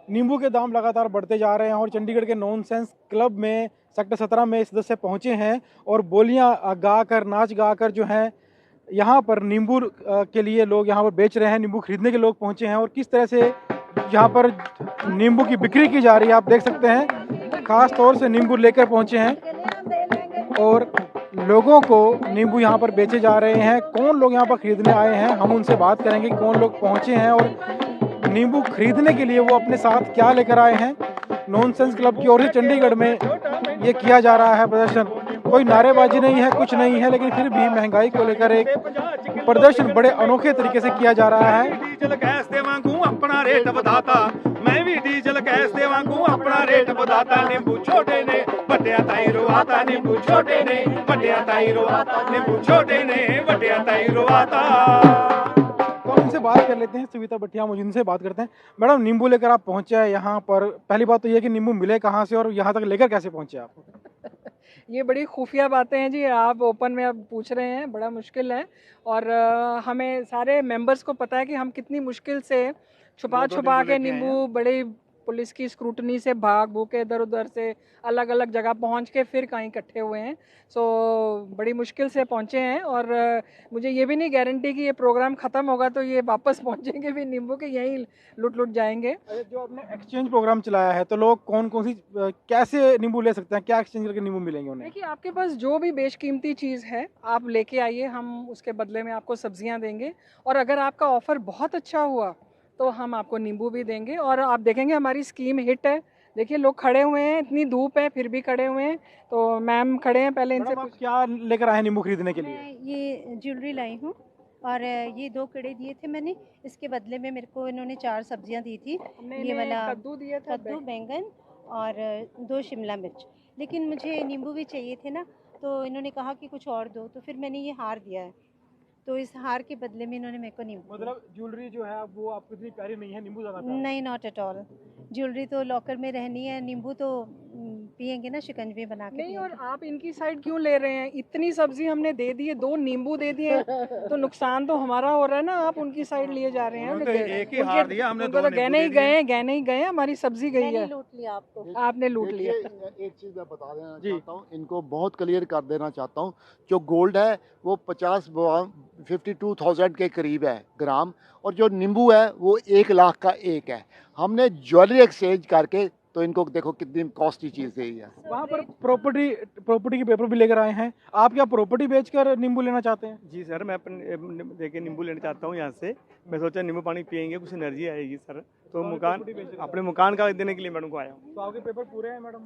नींबू के दाम लगातार बढ़ते जा रहे हैं और चंडीगढ़ के नॉनसेंस क्लब में सेक्टर 17 में सदस्य पहुंचे हैं और बोलियां गाकर, नाच गाकर जो है यहाँ पर नींबू के लिए लोग यहाँ पर बेच रहे हैं, नींबू खरीदने के लोग पहुंचे हैं और किस तरह से यहाँ पर नींबू की बिक्री की जा रही है आप देख सकते हैं। खास तौर से नींबू लेकर पहुंचे हैं और लोगों को नींबू यहाँ पर बेचे जा रहे हैं। कौन लोग यहाँ पर खरीदने आए हैं, हम उनसे बात करेंगे। कौन लोग पहुंचे हैं और नींबू खरीदने के लिए वो अपने साथ क्या लेकर आए हैं। नॉनसेंस क्लब की ओर से चंडीगढ़ में ये किया जा रहा है प्रदर्शन। कोई नारेबाजी नहीं है, कुछ नहीं है, लेकिन फिर भी महंगाई को लेकर एक प्रदर्शन बड़े अनोखे तरीके से किया जा रहा है। डीजल गैस दे वांगू अपना रेट ਵਧਾਤਾ, मैं भी डीजल गैस दे वांगू अपना रेट ਵਧਾਤਾ। नींबू छोटे ने ਵੱਡਿਆ ਤਾਈ ਰਵਾਤਾ, नींबू छोटे ने ਵੱਡਿਆ ਤਾਈ ਰਵਾਤਾ, नींबू छोटे ने ਵੱਡਿਆ ਤਾਈ ਰਵਾਤਾ। तो उनसे बात कर लेते हैं। सुविता भटिया मुझे उनसे बात करते हैं। मैडम, नींबू लेकर आप पहुंचे हैं यहाँ पर, पहली बात तो ये कि नींबू मिले कहाँ से और यहाँ तक लेकर कैसे पहुंचे आप? ये बड़ी खुफिया बातें हैं जी, आप ओपन में अब पूछ रहे हैं, बड़ा मुश्किल है। और हमें सारे मेंबर्स को पता है कि हम कितनी मुश्किल से छुपा के नींबू बड़ी पुलिस की स्क्रूटनी से भाग भूग के इधर उधर से अलग अलग जगह पहुंच के फिर कहीं इकट्ठे हुए हैं। सो बड़ी मुश्किल से पहुंचे हैं और मुझे ये भी नहीं गारंटी कि ये प्रोग्राम ख़त्म होगा तो ये वापस पहुंचेंगे भी नींबू के, यहीं लुट जाएंगे। जो आपने एक्सचेंज प्रोग्राम चलाया है तो लोग कौन कौन सी कैसे नींबू ले सकते हैं, क्या एक्सचेंज करके नींबू मिलेंगे उन्हें? देखिए, आपके पास जो भी बेशकीमती चीज़ है आप लेके आइए, हम उसके बदले में आपको सब्जियां देंगे। और अगर आपका ऑफ़र बहुत अच्छा हुआ तो हम आपको नींबू भी देंगे। और आप देखेंगे हमारी स्कीम हिट है। देखिए, लोग खड़े हुए हैं, इतनी धूप है फिर भी खड़े हुए हैं। तो मैम खड़े हैं, पहले इनसे आप क्या लेकर आए हैं नींबू खरीदने के लिए? मैं ये ज्वेलरी लाई हूँ और ये 2 कड़े दिए थे मैंने, इसके बदले में मेरे को इन्होंने 4 सब्जियां दी थी। ये वाला कद्दू दिया था, कद्दू, बैंगन और 2 शिमला मिर्च। लेकिन मुझे नींबू भी चाहिए थे ना, तो इन्होंने कहा कि कुछ और दो, तो फिर मैंने ये हार दिया है। तो इस हार के बदले में इन्होंने मेरे को नींबू, मतलब ज्वेलरी जो है वो आपको इतनी प्यारी नहीं है, नींबू ज़्यादा प्यारा है? नहीं, नॉट एट ऑल। ज्वेलरी तो लॉकर में रहनी है, नींबू तो पियेंगे ना, शिकंजी बना के नहीं। और पियेंगे। आप इनकी साइड क्यों ले रहे हैं? इतनी सब्जी हमने दे दी है, 2 नींबू दे दिए तो नुकसान तो हमारा हो रहा है ना, आप उनकी साइड लिए जा रहे हैं। तो एक ही हार दिया हमने, उनको तो गहने ही गए, हमारी सब्जी गई है। लूट लिया आपको। आपने लूट लिया। एक चीज़ मैं बता देना चाहता हूँ, इनको बहुत क्लियर कर देना चाहता हूँ। जो गोल्ड है वो 52,000 के करीब है ग्राम, और जो नींबू है वो 1 लाख का एक है। हमने ज्वेलरी एक्सचेंज करके, तो इनको देखो कितनी कॉस्टली चीज़ है ये। वहाँ पर प्रॉपर्टी के पेपर भी लेकर आए हैं। आप क्या प्रॉपर्टी बेचकर नींबू लेना चाहते हैं? जी सर, मैं देखिए नींबू लेना चाहता हूँ यहाँ से। मैं सोचा नींबू पानी पियेंगे, कुछ एनर्जी आएगी सर। तो अपने मकान का देने के लिए मैडम को आया हूँ। तो आपके पेपर पूरे हैं मैडम?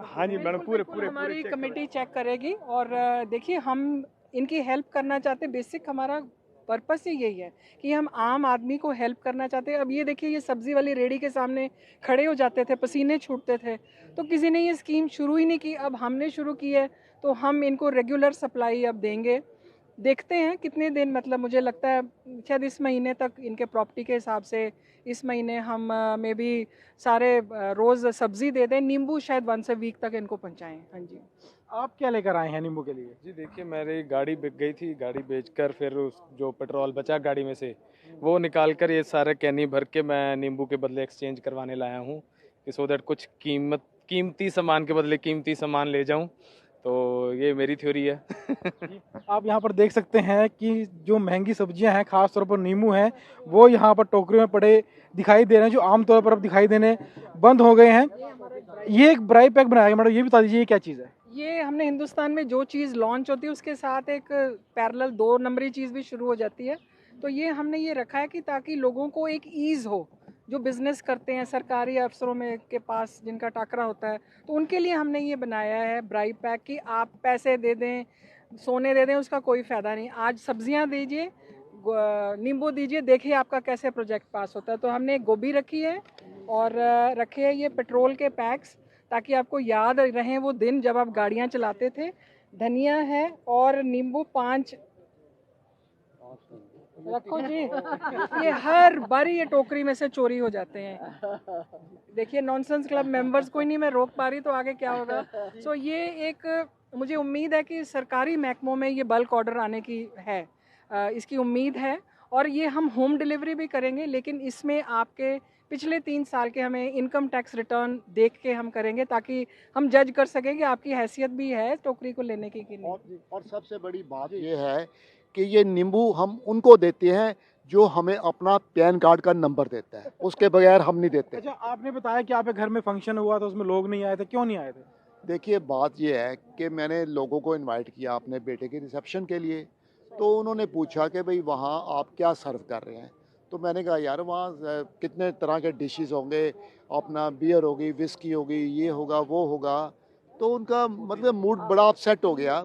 हाँ जी मैडम, पूरे हमारी कमेटी चेक करेगी। और देखिए, हम इनकी हेल्प करना चाहते हैं। बेसिक हमारा पर्पस ही यही है कि हम आम आदमी को हेल्प करना चाहते हैं। अब ये देखिए, ये सब्जी वाली रेडी के सामने खड़े हो जाते थे, पसीने छूटते थे, तो किसी ने ये स्कीम शुरू ही नहीं की। अब हमने शुरू की है तो हम इनको रेगुलर सप्लाई अब देंगे। देखते हैं कितने दिन, मतलब मुझे लगता है शायद इस महीने तक इनके प्रॉपर्टी के हिसाब से इस महीने हम में भी सारे रोज़ सब्ज़ी दे दें। नींबू शायद 1 वीक तक इनको पहुंचाएं। हाँ जी। आप क्या लेकर आए हैं नींबू के लिए? जी देखिए, मेरी गाड़ी बिक गई थी। गाड़ी बेचकर फिर उस जो पेट्रोल बचा गाड़ी में से वो निकाल कर ये सारे कैनी भर के मैं नींबू के बदले एक्सचेंज करवाने लाया हूँ कि सो दैट कुछ कीमती सामान के बदले कीमती सामान ले जाऊँ। तो ये मेरी थ्योरी है। आप यहाँ पर देख सकते हैं कि जो महंगी सब्जियां हैं, खास तौर पर नींबू हैं, वो यहाँ पर टोकरियों में पड़े दिखाई दे रहे हैं, जो आमतौर पर अब दिखाई देने बंद हो गए हैं। ये एक ब्राई पैक बनाया गया। मैडम, ये बता दीजिए ये क्या चीज़ है? ये हमने हिंदुस्तान में जो चीज़ लॉन्च होती है उसके साथ एक पैरेलल 2 नंबरी चीज़ भी शुरू हो जाती है। तो ये हमने ये रखा है कि ताकि लोगों को एक ईज़ हो, जो बिज़नेस करते हैं सरकारी अफसरों में के पास जिनका टाकरा होता है, तो उनके लिए हमने ये बनाया है ब्राई पैक कि आप पैसे दे दें, सोने दे दें, उसका कोई फ़ायदा नहीं। आज सब्जियां दीजिए, नींबू दीजिए, देखिए आपका कैसे प्रोजेक्ट पास होता है। तो हमने गोभी रखी है और रखे हैं ये पेट्रोल के पैक्स, ताकि आपको याद रहें वो दिन जब आप गाड़ियाँ चलाते थे। धनिया है और नींबू 5 रखो जी। ये हर बारी ये टोकरी में से चोरी हो जाते हैं। देखिए, नॉनसेंस क्लब मेंबर्स कोई नहीं मैं रोक पा रही, तो आगे क्या होगा। सो ये एक मुझे उम्मीद है कि सरकारी महकमों में ये बल्क ऑर्डर आने की है, इसकी उम्मीद है। और ये हम होम डिलीवरी भी करेंगे, लेकिन इसमें आपके पिछले 3 साल के हमें इनकम टैक्स रिटर्न देख के हम करेंगे, ताकि हम जज कर सकें कि आपकी हैसियत भी है टोकरी को लेने की कि नहीं। और सबसे बड़ी बात ये है कि ये नींबू हम उनको देते हैं जो हमें अपना पैन कार्ड का नंबर देता है, उसके बगैर हम नहीं देते। अच्छा, आपने बताया कि आपके घर में फंक्शन हुआ था, उसमें लोग नहीं आए थे, क्यों नहीं आए थे? देखिए बात ये है कि मैंने लोगों को इनवाइट किया अपने बेटे के रिसेप्शन के लिए, तो उन्होंने पूछा कि भाई वहाँ आप क्या सर्व कर रहे हैं, तो मैंने कहा यार वहाँ कितने तरह के डिशेस होंगे, अपना बियर होगी, विस्की होगी, ये होगा वो होगा, तो उनका मतलब मूड बड़ा अपसेट हो गया।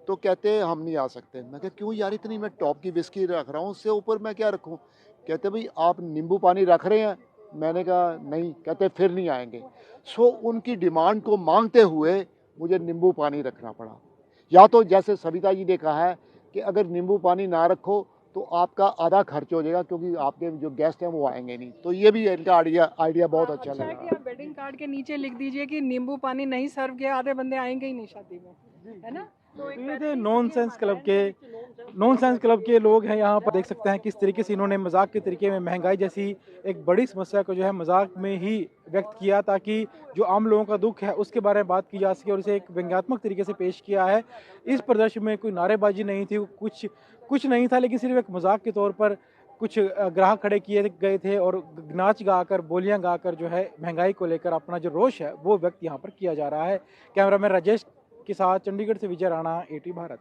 तो कहते हम नहीं आ सकते। मैं कहा क्यों यार, इतनी मैं टॉप की विस्की रख रहा हूँ, उससे ऊपर मैं क्या रखूँ? कहते भाई आप नींबू पानी रख रहे हैं। मैंने कहा नहीं। कहते फिर नहीं आएंगे। सो उनकी डिमांड को मांगते हुए मुझे नींबू पानी रखना पड़ा। या तो जैसे सविता जी ने कहा है कि अगर नींबू पानी ना रखो तो आपका आधा खर्च हो जाएगा, क्योंकि आपके जो गेस्ट हैं वो आएंगे नहीं। तो ये भी इनका आइडिया बहुत अच्छा अच्छा है लगा। कि आप वेडिंग कार्ड के नीचे लिख दीजिए कि नींबू पानी नहीं सर्व किया, आधे बंदे आएंगे ही नहीं शादी में, है ना। तो एक ये थे बेहतरीन नॉनसेंस क्लब है। के लोग हैं यहाँ पर। देख सकते हैं किस तरीके से इन्होंने मजाक के तरीके में महंगाई जैसी एक बड़ी समस्या को जो है मजाक में ही व्यक्त किया, ताकि जो आम लोगों का दुख है उसके बारे में बात की जा सके, और इसे एक व्यंग्यात्मक तरीके से पेश किया है। इस प्रदर्शन में कोई नारेबाजी नहीं थी, कुछ नहीं था, लेकिन सिर्फ एक मजाक के तौर पर कुछ ग्राहक खड़े किए गए थे और नाच गाकर, बोलियां गाकर जो है महंगाई को लेकर अपना जो रोष है वो व्यक्त यहाँ पर किया जा रहा है। कैमरामैन राजेश के साथ चंडीगढ़ से विजय राणा, एटी भारत।